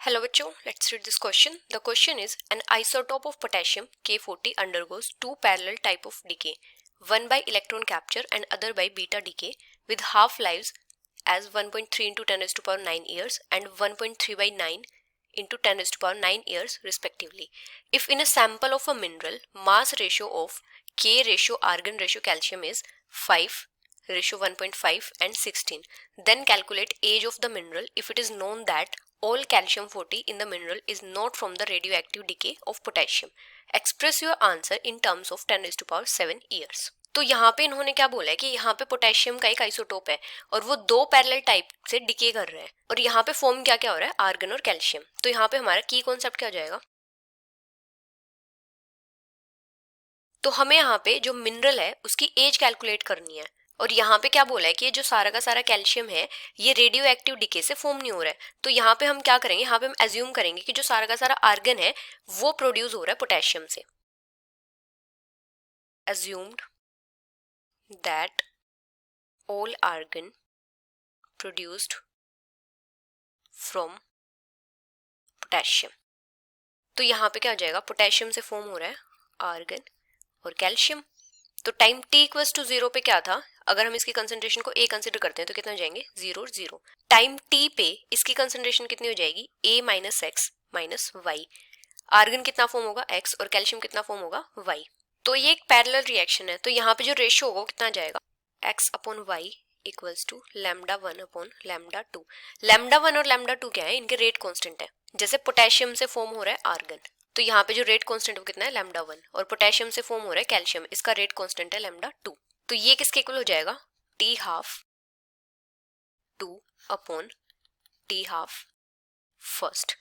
Hello बच्चों, let's read this question. The question is, an isotope of potassium K40 undergoes two parallel type of decay, one by electron capture and other by beta decay, with half-lives as 1.3 into 10 raised to power 9 years and 1.3 by 9 into 10 raised to power 9 years respectively. If in a sample of a mineral, mass ratio of K ratio argon ratio calcium is 5 ratio 1.5 and 16, then calculate age of the mineral if it is known that all calcium 40 in the mineral is not from the radioactive decay of potassium. Express your answer in terms of 10 raised to power 7 years. तो यहाँ पे इन्होंने क्या बोला है कि यहाँ पे पोटेशियम का एक आइसोटोप है और वो दो पैरेलल टाइप से डिके कर रहे हैं और यहाँ पे फॉर्म क्या क्या हो रहा है, आर्गन और कैल्शियम. तो यहाँ पे हमारा की कॉन्सेप्ट क्या हो जाएगा, तो हमें यहाँ पे जो मिनरल है उसकी एज कैलकुलेट करनी है और यहाँ पे क्या बोला है कि ये जो सारा का सारा कैल्शियम है ये रेडियो एक्टिव डिके से फॉर्म नहीं हो रहा है. तो यहाँ पे हम क्या करेंगे, यहाँ पे हम एज्यूम करेंगे कि जो सारा का सारा आर्गन है वो प्रोड्यूस हो रहा है पोटेशियम से. Assumed that all argon produced from potassium. तो यहाँ पे क्या हो जाएगा, पोटेशियम से फॉर्म हो रहा है आर्गन और कैल्शियम. तो टाइम t इक्वल्स टू 0 पे क्या था, अगर हम इसकी कंसंट्रेशन को a कंसिडर करते हैं तो कितना हो जाएंगे 0 0. टाइम t पे इसकी कंसंट्रेशन कितनी हो जाएगी a minus X minus Y. Argon कितना फॉर्म होगा x और कैल्शियम कितना फॉर्म होगा y. तो ये एक पैरेलल रिएक्शन है. तो यहाँ पे जो रेशियो होगा कितना जाएगा x upon Y equals to lambda 1 upon lambda 2. Lambda 1 और लैम्डा 2 क्या है, इनके रेट कांस्टेंट है. जैसे पोटेशियम से फॉर्म हो रहा है आर्गन तो यहाँ पे जो रेट कांस्टेंट वो कितना है लैम्डा 1 और पोटेशियम से फॉर्म हो रहा है कैल्शियम, इसका रेट कांस्टेंट है लैम्डा 2. तो ये किसके इक्वल हो जाएगा t half 2 upon t half first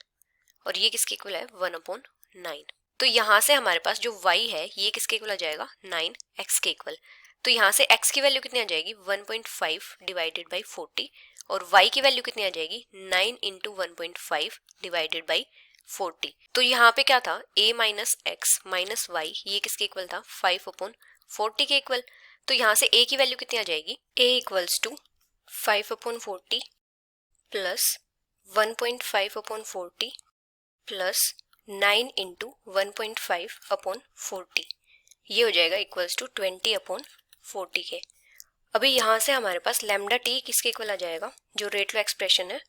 और ये किसके इक्वल है 1 अपॉन 9. तो यहाँ से हमारे पास जो y है ये किसके इक्वल आ जाएगा 9x के इक्वल. तो यहाँ से x की वैल्यू कितनी आ जाएगी 1.5 डिवाइडेड बाई 40 और y की वैल्यू कितनी आ जाएगी 9 इंटू 1.5 डिवाइडेड बाई 40. तो यहाँ पे क्या था a minus X minus Y, ये किसके इक्वल था 5 अपॉन 40 के इक्वल. तो यहाँ से a की वैल्यू कितनी आ जाएगी a equals to 5 upon 40 plus 1.5 upon 40 plus 9 into 1.5 upon 40, ये हो जाएगा इक्वल्स टू 20 अपॉन 40 के. अभी यहाँ से हमारे पास लैम्डा टी किसके इक्वल आ जाएगा, जो रेट लो एक्सप्रेशन है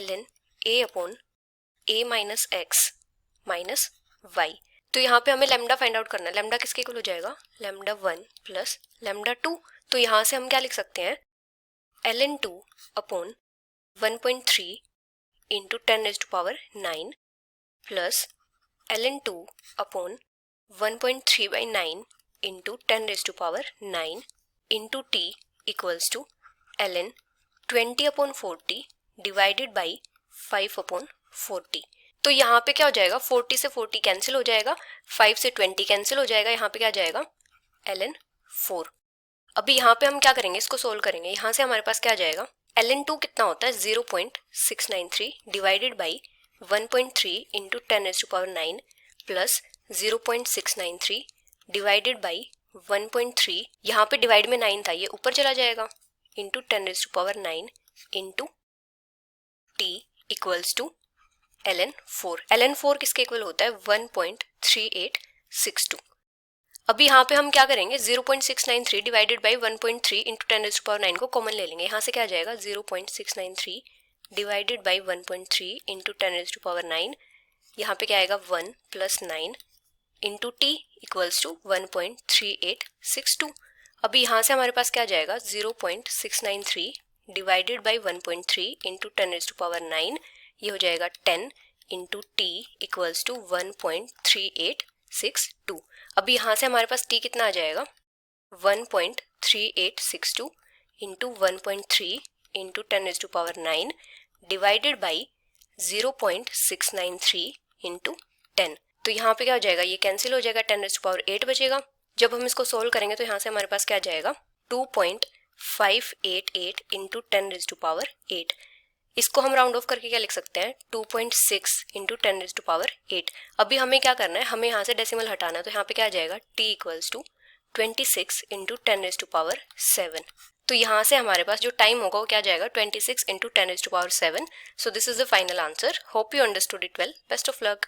ln a upon a minus X minus Y. तो यहाँ पे हमें लैम्डा फाइंड आउट करना है. लैम्डा किसके इक्वल हो जाएगा लैम्डा 1 प्लस लैम्डा 2. तो यहाँ से हम क्या लिख सकते हैं ln 2 upon 1.3 into 10 raised to power 9 plus ln 2 upon 1.3 by 9 into 10 raised to power 9 into t equals to ln 20 upon 40 divided by 5 upon 40. तो यहाँ पे क्या हो जाएगा 40 से 40 कैंसिल हो जाएगा, 5 से 20 कैंसिल हो जाएगा, यहाँ पे क्या जाएगा ln 4. अभी यहाँ पे हम क्या करेंगे, इसको सोल्व करेंगे. यहाँ से हमारे पास क्या जाएगा ln 2 कितना होता है 0.693 divided by 1.3 into 10 raised to power 9 plus 0.693 divided by 1.3, यहाँ पे डिवाइड में 9 था ये ऊपर चला जाएगा into 10 raised to power 9 into t equals to ln 4. ln 4 किसके इक्वल होता है 1.3862. अभी यहाँ पे हम क्या करेंगे 0.693 divided by 1.3 into 10 raised to power 9 को कॉमन ले लेंगे. यहाँ से क्या आ जाएगा 0.693 divided by 1.3 into 10 raised to power 9, यहाँ पे क्या आएगा 1 plus 9 into T equals to 1.3862. अभी यहाँ से हमारे पास क्या आ जाएगा 0.693 divided by 1.3 into 10 raised to power 9, ये हो जाएगा 10 इंटू टी इक्वल्स टू 1.3862. अभी यहाँ से हमारे पास t कितना आ जाएगा 1.3862 into 1.3 into 10 raised to power 9 divided by 0.693 into 10. तो यहाँ पे क्या हो जाएगा, ये कैंसिल हो जाएगा, 10 रेज़्ड टू पावर 8 बचेगा. जब हम इसको सोल्व करेंगे तो यहाँ से हमारे पास क्या आ जाएगा 2.588 इंटू 10 रेज़्ड टू पावर 8. इसको हम राउंड ऑफ करके क्या लिख सकते हैं 2.6 इंटू 10 रेज़्ड टू पावर 8. अभी हमें क्या करना है, हमें यहाँ से डेसिमल हटाना है. तो यहाँ पे क्या आ जाएगा t equals to 26 into 10 raised to power 7. तो यहाँ से हमारे पास जो टाइम होगा वो क्या जाएगा 26 × 10⁻⁷. So this is the final answer. Hope you understood it well. Best of luck.